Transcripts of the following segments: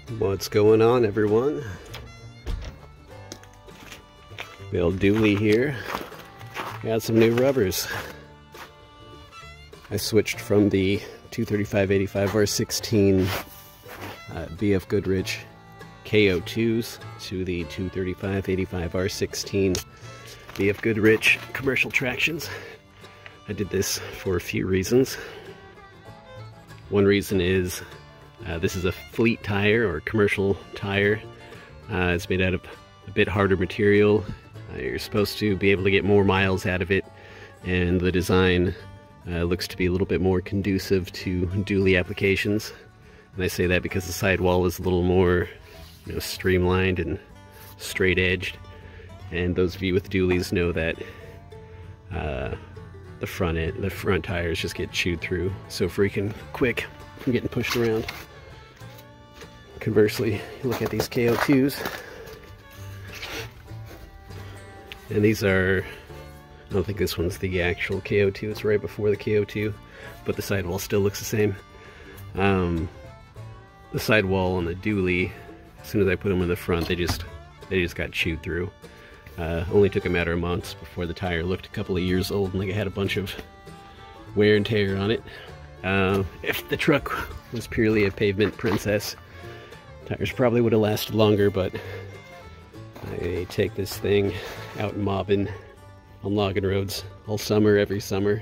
What's going on, everyone? Bill Dooley here. Got some new rubbers. I switched from the 235/85 R16 BFGoodrich KO2s to the 235/85 R16 BFGoodrich Commercial Tractions. I did this for a few reasons. One reason is this is a fleet tire or commercial tire. It's made out of a bit harder material. You're supposed to be able to get more miles out of it, and the design looks to be a little bit more conducive to dually applications. And I say that because the sidewall is a little more, streamlined and straight edged. And those of you with dualies know that the front tires just get chewed through so freaking quick from getting pushed around. Conversely, you look at these KO2s, and these are, I don't think this one's the actual KO2, it's right before the KO2, but the sidewall still looks the same. The sidewall on the dually, as soon as I put them in the front, they just got chewed through. Only took a matter of months before the tire looked a couple of years old and like it had a bunch of wear and tear on it. If the truck was purely a pavement princess, tires probably would have lasted longer, but I take this thing out mobbing on logging roads all summer, every summer,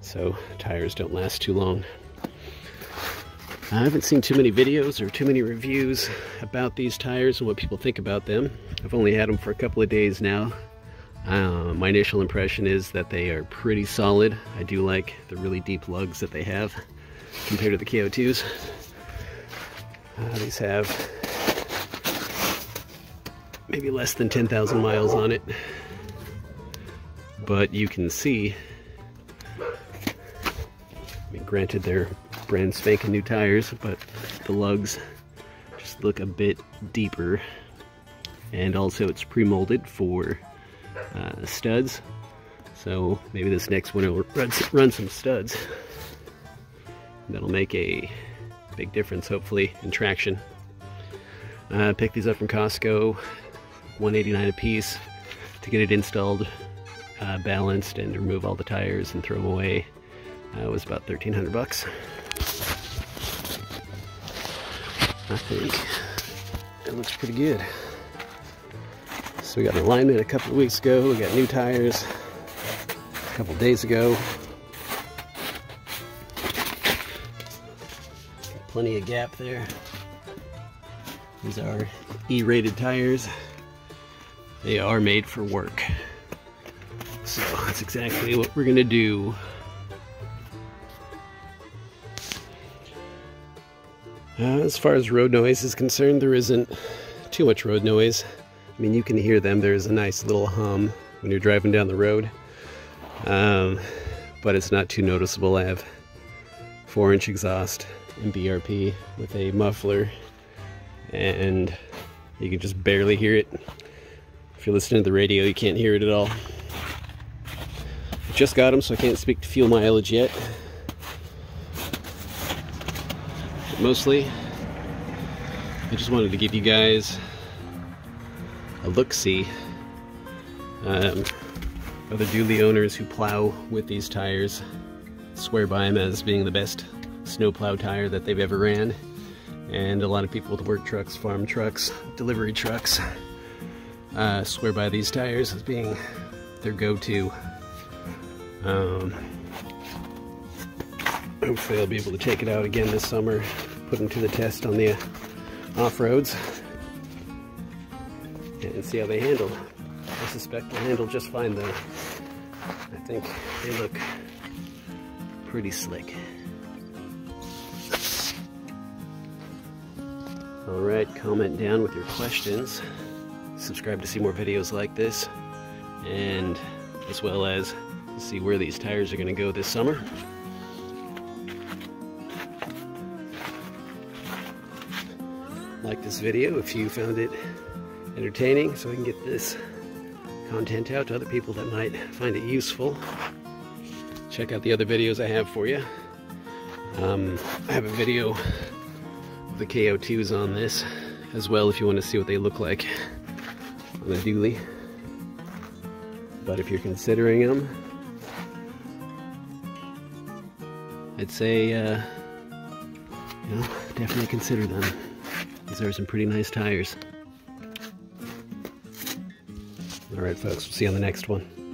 so tires don't last too long. I haven't seen too many videos or too many reviews about these tires and what people think about them. I've only had them for a couple of days now. My initial impression is that they are pretty solid. I do like the really deep lugs that they have compared to the KO2s. These have maybe less than 10,000 miles on it, but you can see, granted they're brand spanking new tires, but the lugs just look a bit deeper, and also it's pre-molded for studs, so maybe this next one will run some studs. That'll make a big difference, hopefully, in traction. I picked these up from Costco, $1.89 a piece. To get it installed, balanced, and to remove all the tires and throw them away, it was about 1,300 bucks. I think it looks pretty good. So we got an alignment a couple of weeks ago. We got new tires a couple of days ago. Plenty of gap there. These are E-rated tires. They are made for work. So that's exactly what we're gonna do. As far as road noise is concerned, there isn't too much road noise. I mean, you can hear them. There's a nice little hum when you're driving down the road, but it's not too noticeable. I have 4-inch exhaust and BRP with a muffler, and you can just barely hear it. If you're listening to the radio, you can't hear it at all. I just got them, so I can't speak to fuel mileage yet. But mostly, I just wanted to give you guys a look-see. Other dually owners who plow with these tires swear by them as being the best snowplow tire that they've ever ran, and a lot of people with work trucks, farm trucks, delivery trucks swear by these tires as being their go-to. Hopefully I'll be able to take it out again this summer, put them to the test on the off-roads, and see how they handle. I suspect they'll handle just fine though. I think they look pretty slick. Alright, comment down with your questions. Subscribe to see more videos like this, and as well as see where these tires are going to go this summer. Like this video if you found it entertaining, so we can get this content out to other people that might find it useful. Check out the other videos I have for you. I have a video the KO2s on this as well if you want to see what they look like on a dually. But if you're considering them, I'd say, definitely consider them. These are some pretty nice tires. Alright folks, we'll see you on the next one.